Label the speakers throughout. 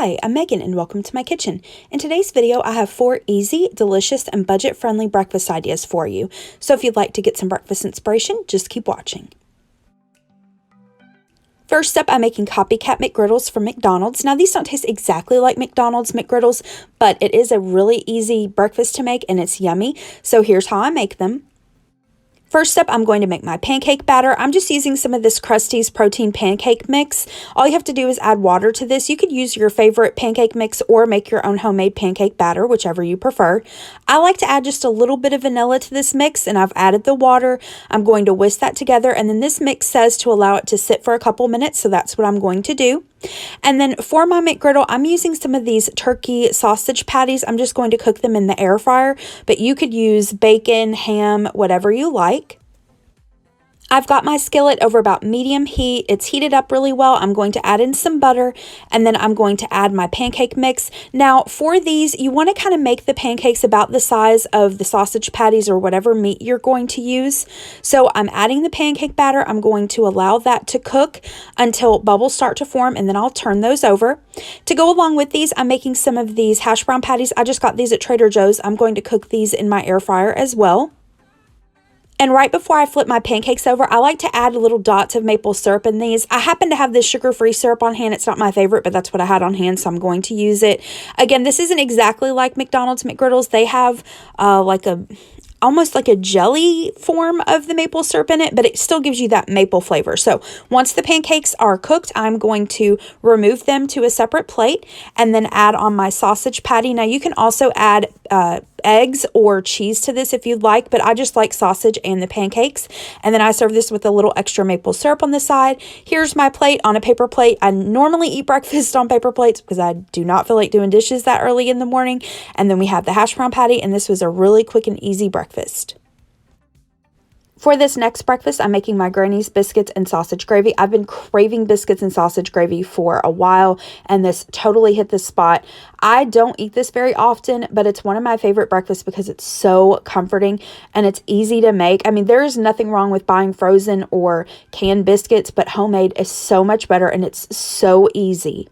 Speaker 1: Hi, I'm Megan and welcome to my kitchen. In today's video, I have 4 easy, delicious, and budget-friendly breakfast ideas for you. So if you'd like to get some breakfast inspiration, just keep watching. First up, I'm making Copycat McGriddles from McDonald's. Now, these don't taste exactly like McDonald's McGriddles, but it is a really easy breakfast to make and it's yummy. So here's how I make them. First up, I'm going to make my pancake batter. I'm just using some of this Krusteaz protein pancake mix. All you have to do is add water to this. You could use your favorite pancake mix or make your own homemade pancake batter, whichever you prefer. I like to add just a little bit of vanilla to this mix, and I've added the water. I'm going to whisk that together, and then this mix says to allow it to sit for a couple minutes, so that's what I'm going to do. And then for my McGriddle, I'm using some of these turkey sausage patties. I'm just going to cook them in the air fryer, but you could use bacon, ham, whatever you like. I've got my skillet over about medium heat. It's heated up really well. I'm going to add in some butter, and then I'm going to add my pancake mix. Now, for these, you want to kind of make the pancakes about the size of the sausage patties or whatever meat you're going to use. So I'm adding the pancake batter. I'm going to allow that to cook until bubbles start to form, and then I'll turn those over. To go along with these, I'm making some of these hash brown patties. I just got these at Trader Joe's. I'm going to cook these in my air fryer as well. And right before I flip my pancakes over, I like to add little dots of maple syrup in these. I happen to have this sugar-free syrup on hand. It's not my favorite, but that's what I had on hand, so I'm going to use it. Again, this isn't exactly like McDonald's McGriddles. They have almost like a jelly form of the maple syrup in it, but it still gives you that maple flavor. So once the pancakes are cooked, I'm going to remove them to a separate plate and then add on my sausage patty. Now you can also add eggs or cheese to this if you'd like, but I just like sausage and the pancakes. And then I serve this with a little extra maple syrup on the side. Here's my plate on a paper plate. I normally eat breakfast on paper plates because I do not feel like doing dishes that early in the morning. And then we have the hash brown patty, and this was a really quick and easy breakfast. For this next breakfast, I'm making my granny's biscuits and sausage gravy. I've been craving biscuits and sausage gravy for a while, and this totally hit the spot. I don't eat this very often, but it's one of my favorite breakfasts because it's so comforting and it's easy to make. I mean, there's nothing wrong with buying frozen or canned biscuits, but homemade is so much better and it's so easy.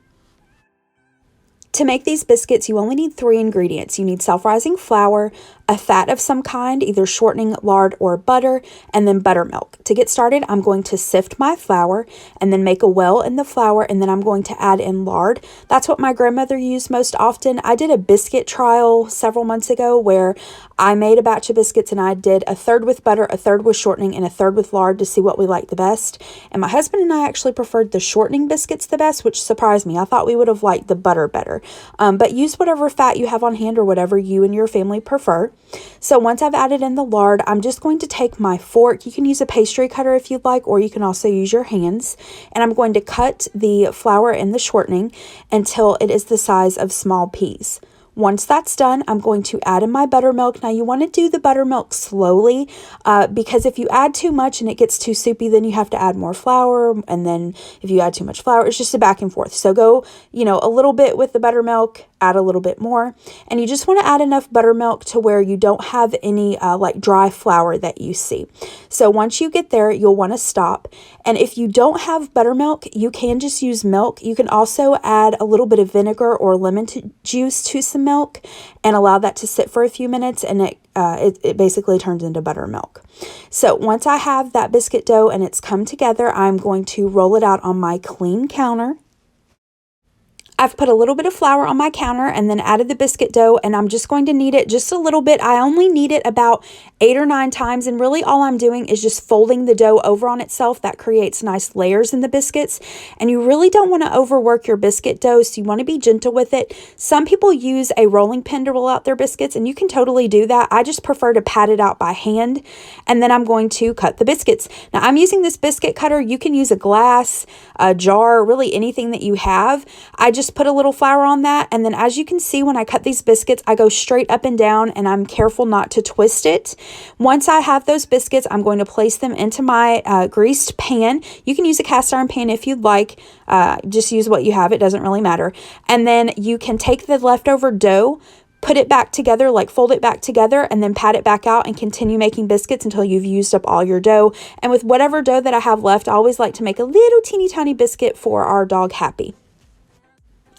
Speaker 1: To make these biscuits, you only need 3 ingredients. You need self-rising flour, a fat of some kind, either shortening, lard, or butter, and then buttermilk. To get started, I'm going to sift my flour and then make a well in the flour, and then I'm going to add in lard. That's what my grandmother used most often. I did a biscuit trial several months ago where I made a batch of biscuits and I did a third with butter, a third with shortening, and a third with lard to see what we liked the best. And my husband and I actually preferred the shortening biscuits the best, which surprised me. I thought we would have liked the butter better. But use whatever fat you have on hand or whatever you and your family prefer. So once I've added in the lard, I'm just going to take my fork. You can use a pastry cutter if you'd like, or you can also use your hands. And I'm going to cut the flour and the shortening until it is the size of small peas. Once that's done, I'm going to add in my buttermilk. Now you want to do the buttermilk slowly because if you add too much and it gets too soupy, then you have to add more flour. And then if you add too much flour, it's just a back and forth. So go, a little bit with the buttermilk, add a little bit more. And you just want to add enough buttermilk to where you don't have any like dry flour that you see. So once you get there, you'll want to stop. And if you don't have buttermilk, you can just use milk. You can also add a little bit of vinegar or lemon juice to some milk and allow that to sit for a few minutes, and it basically turns into buttermilk. So once I have that biscuit dough and it's come together, I'm going to roll it out on my clean counter. I've put a little bit of flour on my counter and then added the biscuit dough, and I'm just going to knead it just a little bit. I only knead it about 8 or 9 times, and really all I'm doing is just folding the dough over on itself. That creates nice layers in the biscuits, and you really don't want to overwork your biscuit dough, so you want to be gentle with it. Some people use a rolling pin to roll out their biscuits, and you can totally do that. I just prefer to pat it out by hand, and then I'm going to cut the biscuits. Now I'm using this biscuit cutter. You can use a glass, a jar, really anything that you have. I just put a little flour on that, and then as you can see, when I cut these biscuits, I go straight up and down, and I'm careful not to twist it. Once I have those biscuits, I'm going to place them into my greased pan. You can use a cast iron pan if you'd like. Just use what you have. It doesn't really matter. And then you can take the leftover dough, put it back together, like fold it back together, and then pat it back out and continue making biscuits until you've used up all your dough. And with whatever dough that I have left, I always like to make a little teeny tiny biscuit for our dog Happy.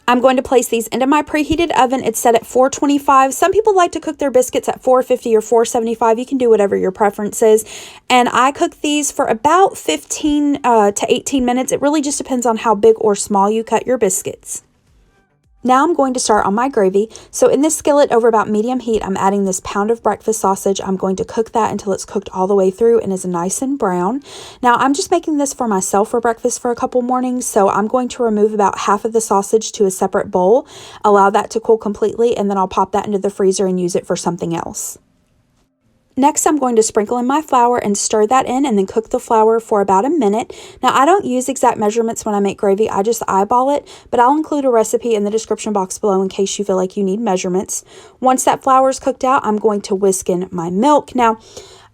Speaker 1: I'm going to place these into my preheated oven. It's set at 425. Some people like to cook their biscuits at 450 or 475. You can do whatever your preference is. And I cook these for about 15 to 18 minutes. It really just depends on how big or small you cut your biscuits. Now I'm going to start on my gravy. So in this skillet over about medium heat, I'm adding this pound of breakfast sausage. I'm going to cook that until it's cooked all the way through and is nice and brown. Now I'm just making this for myself for breakfast for a couple mornings. So I'm going to remove about half of the sausage to a separate bowl, allow that to cool completely, and then I'll pop that into the freezer and use it for something else. Next, I'm going to sprinkle in my flour and stir that in and then cook the flour for about a minute. Now, I don't use exact measurements when I make gravy. I just eyeball it, but I'll include a recipe in the description box below in case you feel like you need measurements. Once that flour is cooked out, I'm going to whisk in my milk. Now,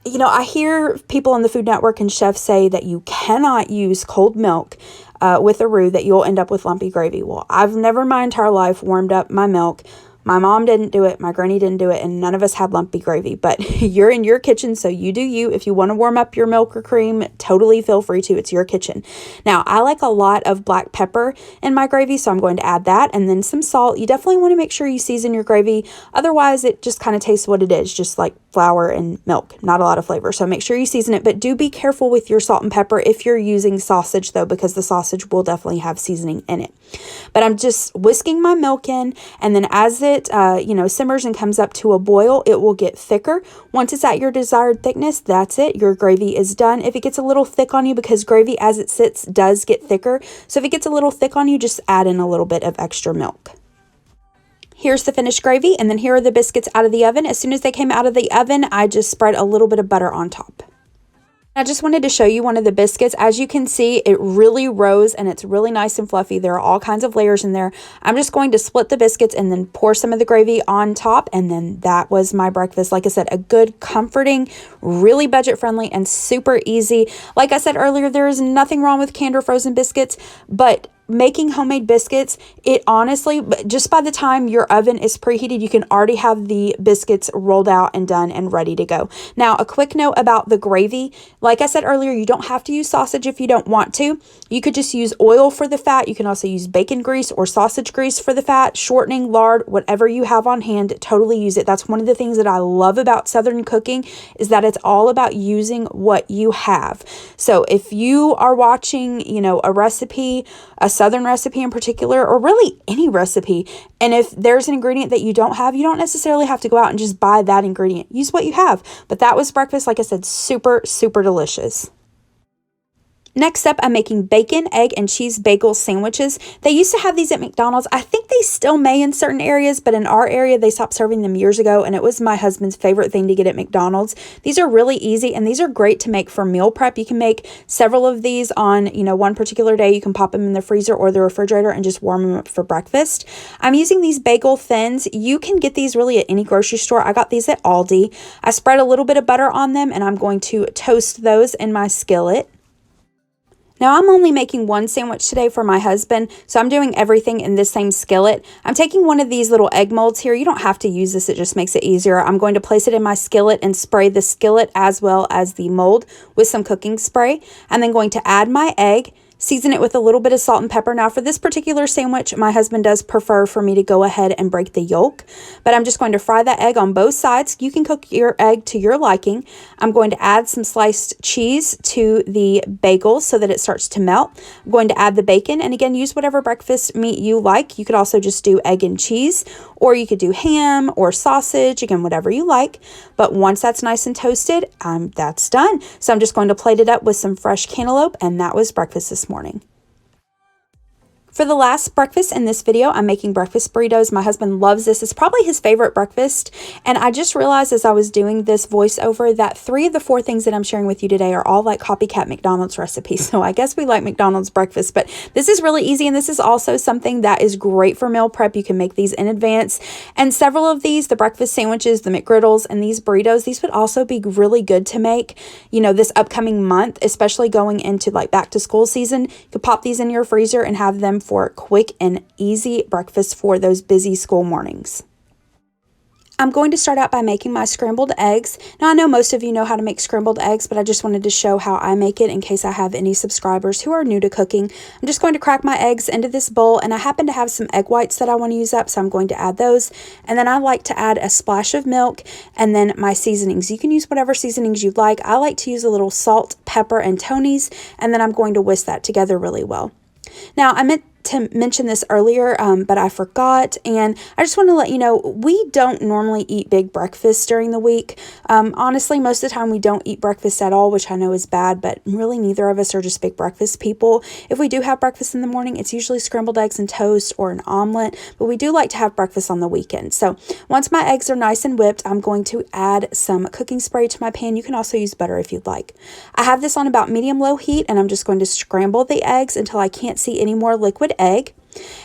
Speaker 1: you know, I hear people on the Food Network and chefs say that you cannot use cold milk with a roux, that you'll end up with lumpy gravy. Well, I've never in my entire life warmed up my milk. My mom didn't do it, my granny didn't do it, and none of us had lumpy gravy. But you're in your kitchen, so you do you. If you want to warm up your milk or cream, totally feel free to. It's your kitchen. Now, I like a lot of black pepper in my gravy, so I'm going to add that, and then some salt. You definitely want to make sure you season your gravy. Otherwise, it just kind of tastes what it is, just like flour and milk. Not a lot of flavor, so make sure you season it. But do be careful with your salt and pepper if you're using sausage, though, because the sausage will definitely have seasoning in it. But I'm just whisking my milk in, and then as it simmers and comes up to a boil, it will get thicker. Once it's at your desired thickness, that's it. Your gravy is done. If it gets a little thick on you, because gravy as it sits does get thicker, so if it gets a little thick on you, just add in a little bit of extra milk. Here's the finished gravy, and then here are the biscuits out of the oven. As soon as they came out of the oven, I just spread a little bit of butter on top. I just wanted to show you one of the biscuits. As you can see, it really rose and it's really nice and fluffy. There are all kinds of layers in there. I'm just going to split the biscuits and then pour some of the gravy on top, and then that was my breakfast. Like I said, a good, comforting, really budget-friendly, and super easy. Like I said earlier, there is nothing wrong with canned or frozen biscuits, but making homemade biscuits, it honestly, just by the time your oven is preheated, you can already have the biscuits rolled out and done and ready to go. Now, a quick note about the gravy. Like I said earlier, you don't have to use sausage if you don't want to. You could just use oil for the fat. You can also use bacon grease or sausage grease for the fat, shortening, lard, whatever you have on hand, totally use it. That's one of the things that I love about Southern cooking, is that it's all about using what you have. So if you are watching, a recipe, a Southern recipe in particular, or really any recipe, and if there's an ingredient that you don't have, you don't necessarily have to go out and just buy that ingredient. Use what you have. But that was breakfast, like I said, super, super delicious. Next up, I'm making bacon, egg, and cheese bagel sandwiches. They used to have these at McDonald's. I think they still may in certain areas, but in our area, they stopped serving them years ago, and it was my husband's favorite thing to get at McDonald's. These are really easy, and these are great to make for meal prep. You can make several of these on, one particular day. You can pop them in the freezer or the refrigerator and just warm them up for breakfast. I'm using these bagel thins. You can get these really at any grocery store. I got these at Aldi. I spread a little bit of butter on them, and I'm going to toast those in my skillet. Now, I'm only making one sandwich today for my husband, so I'm doing everything in this same skillet. I'm taking one of these little egg molds here. You don't have to use this. It just makes it easier. I'm going to place it in my skillet and spray the skillet as well as the mold with some cooking spray. I'm then going to add my egg, season it with a little bit of salt and pepper. Now, for this particular sandwich, my husband does prefer for me to go ahead and break the yolk, but I'm just going to fry that egg on both sides. You can cook your egg to your liking. I'm going to add some sliced cheese to the bagel so that it starts to melt. I'm going to add the bacon, and again, use whatever breakfast meat you like. You could also just do egg and cheese, or you could do ham or sausage, again, whatever you like. But once that's nice and toasted, that's done. So I'm just going to plate it up with some fresh cantaloupe, and that was breakfast this morning. For the last breakfast in this video, I'm making breakfast burritos. My husband loves this. It's probably his favorite breakfast. And I just realized as I was doing this voiceover that 3 of the 4 things that I'm sharing with you today are all like Copycat McDonald's recipes. So I guess we like McDonald's breakfast, but this is really easy. And this is also something that is great for meal prep. You can make these in advance. And several of these, the breakfast sandwiches, the McGriddles, and these burritos, these would also be really good to make, this upcoming month, especially going into like back to school season. You could pop these in your freezer and have them for quick and easy breakfast for those busy school mornings. I'm going to start out by making my scrambled eggs. Now, I know most of you know how to make scrambled eggs, but I just wanted to show how I make it in case I have any subscribers who are new to cooking. I'm just going to crack my eggs into this bowl, and I happen to have some egg whites that I want to use up, so I'm going to add those. And then I like to add a splash of milk and then my seasonings. You can use whatever seasonings you'd like. I like to use a little salt, pepper, and Tony's, and then I'm going to whisk that together really well. Now, I meant to mention this earlier, but I forgot, and I just want to let you know, we don't normally eat big breakfasts during the week. Honestly, most of the time we don't eat breakfast at all, which I know is bad, but really neither of us are just big breakfast people. If we do have breakfast in the morning, it's usually scrambled eggs and toast or an omelet, but we do like to have breakfast on the weekend. So once my eggs are nice and whipped, I'm going to add some cooking spray to my pan. You can also use butter if you'd like. I have this on about medium-low heat, and I'm just going to scramble the eggs until I can't see any more liquid egg.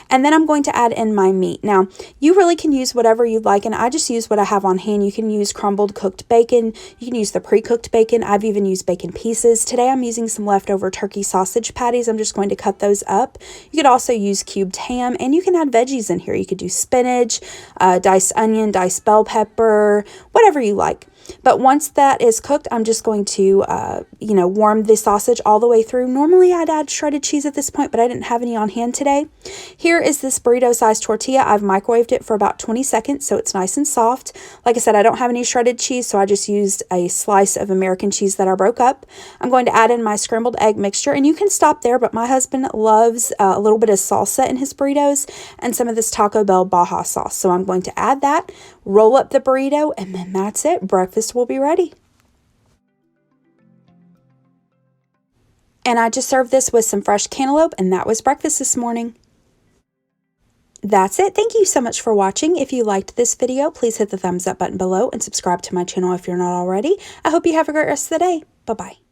Speaker 1: And then I'm going to add in my meat. Now, you really can use whatever you'd like, and I just use what I have on hand. You can use crumbled cooked bacon. You can use the pre-cooked bacon. I've even used bacon pieces. Today I'm using some leftover turkey sausage patties. I'm just going to cut those up. You could also use cubed ham, and you can add veggies in here. You could do spinach, diced onion, diced bell pepper, whatever you like. But once that is cooked, I'm just going to, warm the sausage all the way through. Normally, I'd add shredded cheese at this point, but I didn't have any on hand today. Here is this burrito-sized tortilla. I've microwaved it for about 20 seconds, so it's nice and soft. Like I said, I don't have any shredded cheese, so I just used a slice of American cheese that I broke up. I'm going to add in my scrambled egg mixture, and you can stop there, but my husband loves a little bit of salsa in his burritos and some of this Taco Bell Baja sauce. So I'm going to add that, roll up the burrito, and then that's it. Breakfast will be ready. And I just served this with some fresh cantaloupe, and that was breakfast this morning. That's it. Thank you so much for watching. If you liked this video, please hit the thumbs up button below and subscribe to my channel if you're not already. I hope you have a great rest of the day. Bye-bye.